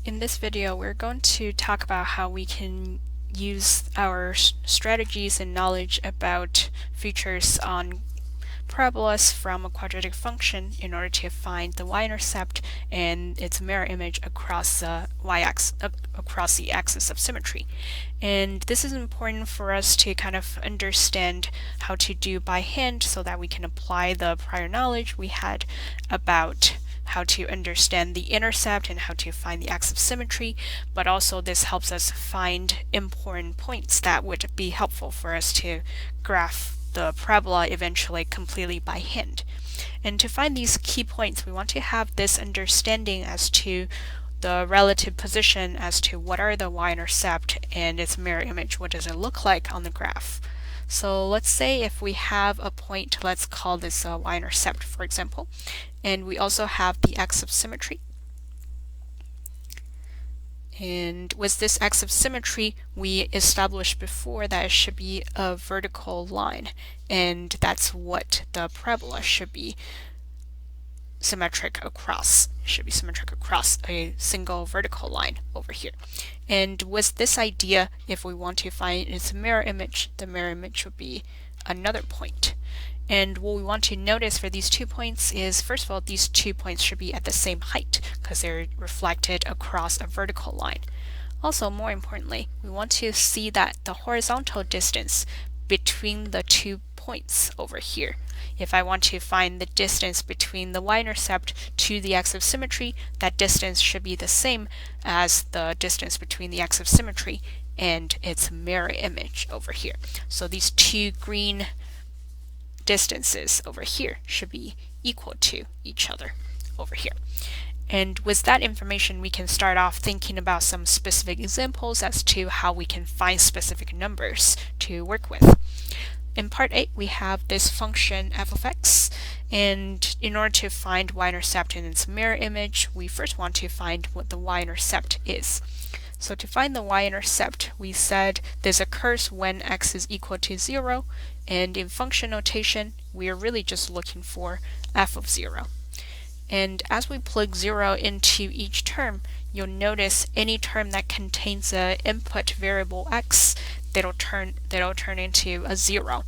In this video, we're going to talk about how we can use our strategies and knowledge about features on parabolas from a quadratic function in order to find the y-intercept and its mirror image across the y-axis, across the axis of symmetry. And this is important for us to kind of understand how to do by hand so that we can apply the prior knowledge we had about how to understand the intercept and how to find the axis of symmetry, but also this helps us find important points that would be helpful for us to graph the parabola eventually completely by hand. And to find these key points, we want to have this understanding as to the relative position as to what are the y-intercept and its mirror image, what does it look like on the graph. So let's say if we have a point, let's call this a y-intercept, for example, and we also have the axis of symmetry. And with this axis of symmetry, we established before that it should be a vertical line, and that's what the parabola should be symmetric across. It should be symmetric across a single vertical line over here. And with this idea, if we want to find its mirror image, the mirror image would be another point. And what we want to notice for these 2 points is, first of all, these 2 points should be at the same height because they're reflected across a vertical line. Also, more importantly, we want to see that the horizontal distance between the 2 points over here. If I want to find the distance between the y-intercept to the axis of symmetry, that distance should be the same as the distance between the axis of symmetry and its mirror image over here. So these 2 green distances over here should be equal to each other over here. And with that information, we can start off thinking about some specific examples as to how we can find specific numbers to work with. In part 8, we have this function f of x, and in order to find y-intercept and its mirror image, we first want to find what the y-intercept is. So to find the y-intercept, we said this occurs when x is equal to 0, and in function notation, we are really just looking for f of 0. And as we plug 0 into each term, you'll notice any term that contains an input variable x, that'll turn into a 0.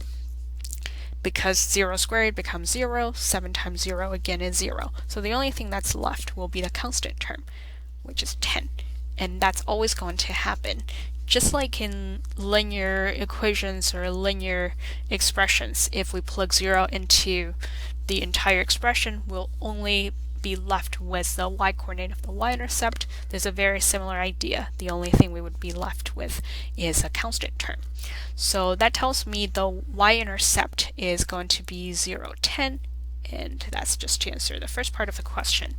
Because 0 squared becomes 0, 7 times 0 again is 0. So the only thing that's left will be the constant term, which is 10. And that's always going to happen. Just like in linear equations or linear expressions, if we plug 0 into the entire expression, we'll only be left with the y-coordinate of the y-intercept. There's a very similar idea. The only thing we would be left with is a constant term. So that tells me the y-intercept is going to be 0, 10, and that's just to answer the first part of the question.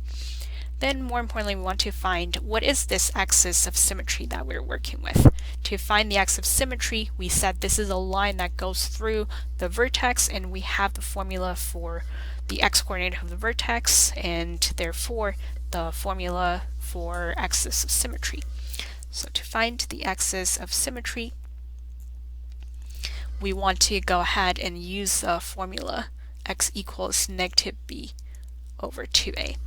Then, more importantly, we want to find what is this axis of symmetry that we're working with. To find the axis of symmetry, we said this is a line that goes through the vertex, and we have the formula for the x-coordinate of the vertex, and therefore the formula for axis of symmetry. So to find the axis of symmetry, we want to go ahead and use the formula x equals negative b over 2a.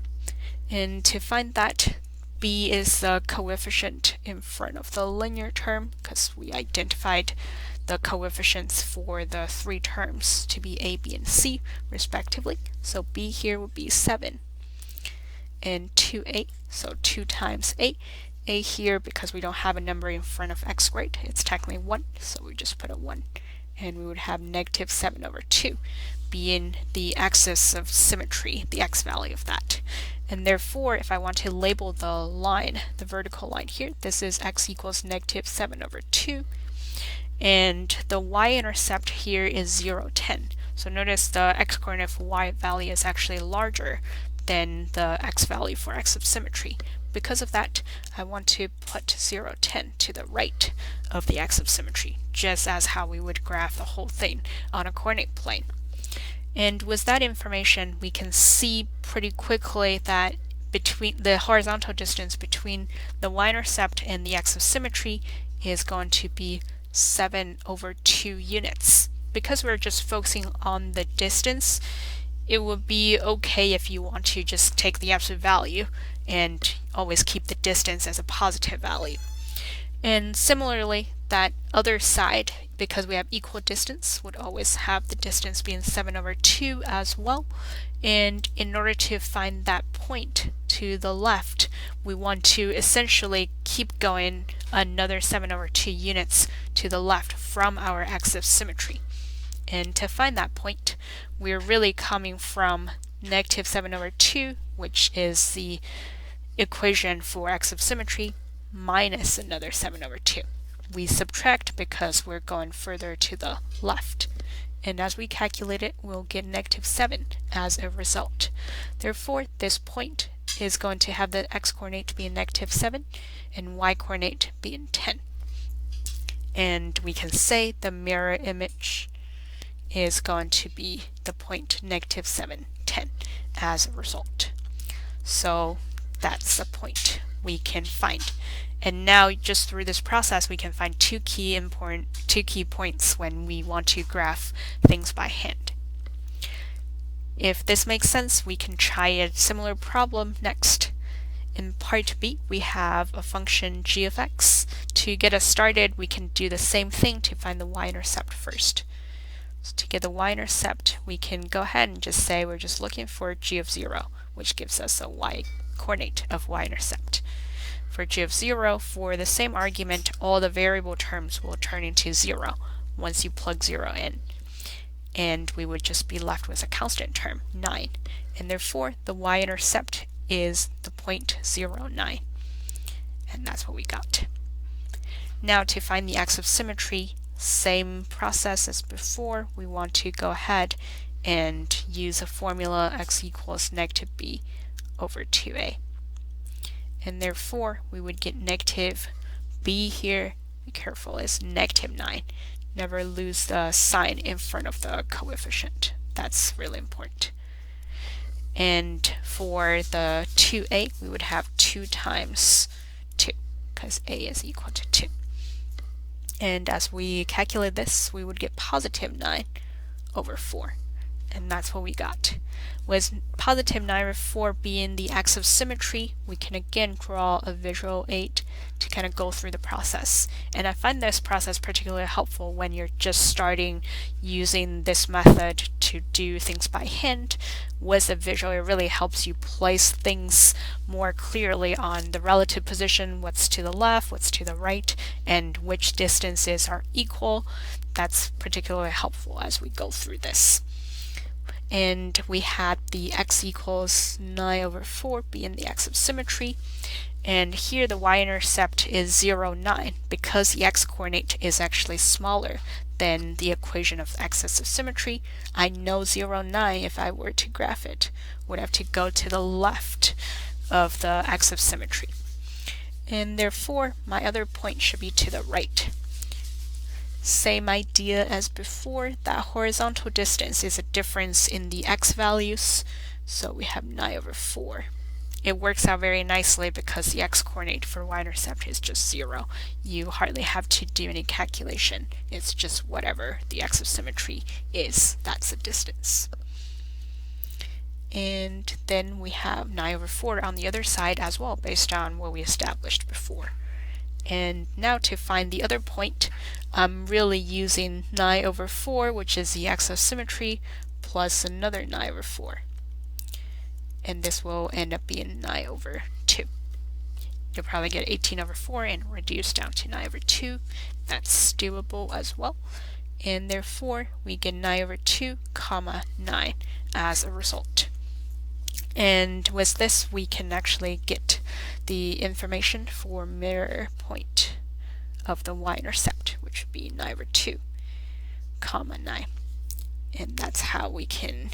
And to find that, b is the coefficient in front of the linear term because we identified the coefficients for the 3 terms to be a, b, and c respectively. So b here would be 7 and 2a, so 2 times a. A here, because we don't have a number in front of x squared, it's technically 1, so we just put a 1. And we would have negative 7 over 2 being the axis of symmetry, the x value of that. And therefore, if I want to label the line, the vertical line here, this is x equals negative 7 over 2. And the y-intercept here is 0, 10. So notice the x-coordinate for y value is actually larger than the x value for x of symmetry. Because of that, I want to put 0, 10 to the right of the x of symmetry, just as how we would graph the whole thing on a coordinate plane. And with that information, we can see pretty quickly that between the horizontal distance between the y-intercept and the axis of symmetry is going to be 7 over 2 units. Because we're just focusing on the distance, it would be okay if you want to just take the absolute value and always keep the distance as a positive value. And similarly, that other side, because we have equal distance, would always have the distance being 7/2 as well. And in order to find that point to the left, we want to essentially keep going another 7/2 units to the left from our axis of symmetry. And to find that point, we're really coming from negative 7/2, which is the equation for axis of symmetry, minus another 7/2. We subtract because we're going further to the left. And as we calculate it, we'll get -7 as a result. Therefore, this point is going to have the x-coordinate being -7 and y-coordinate being 10. And we can say the mirror image is going to be the point -7, 10 as a result. So that's the point we can find. And now just through this process we can find two key points when we want to graph things by hand. If this makes sense, we can try a similar problem next. In part B, we have a function g of x. To get us started, we can do the same thing to find the y-intercept first. So to get the y-intercept, we can go ahead and just say we're just looking for g of 0, which gives us a y-coordinate of y-intercept. For g of 0, for the same argument, all the variable terms will turn into 0 once you plug 0 in. And we would just be left with a constant term, 9. And therefore, the y-intercept is the point 0, 9. And that's what we got. Now to find the axis of symmetry, same process as before. We want to go ahead and use a formula x equals -b over 2a. And therefore, we would get negative b here, be careful, is -9. Never lose the sign in front of the coefficient. That's really important. And for the 2a, we would have 2 times 2, because a is equal to 2. And as we calculate this, we would get positive 9 over 4. And that's what we got. With positive 9 over 4 being the axis of symmetry, we can again draw a visual aid to kind of go through the process. And I find this process particularly helpful when you're just starting using this method to do things by hand. With a visual, it really helps you place things more clearly on the relative position, what's to the left, what's to the right, and which distances are equal. That's particularly helpful as we go through this. And we had the x equals 9 over 4 being the axis of symmetry. And here the y-intercept is 0, 9, because the x-coordinate is actually smaller than the equation of the axis of symmetry. I know 0, 9, if I were to graph it, would have to go to the left of the axis of symmetry. And therefore, my other point should be to the right. Same idea as before, that horizontal distance is a difference in the x values, so we have 9 over 4. It works out very nicely because the x-coordinate for y-intercept is just 0. You hardly have to do any calculation. It's just whatever the axis of symmetry is, that's the distance. And then we have 9 over 4 on the other side as well, based on what we established before. And now to find the other point, I'm really using 9 over 4, which is the axis of symmetry, plus another 9 over 4. And this will end up being 9 over 2. You'll probably get 18 over 4 and reduce down to 9 over 2. That's doable as well. And therefore, we get 9 over 2, comma 9 as a result. And with this, we can actually get the information for mirror point of the y-intercept, which would be 9 over 2, comma 9. And that's how we can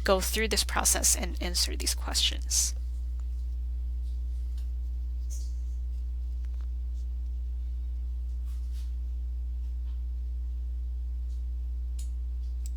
go through this process and answer these questions.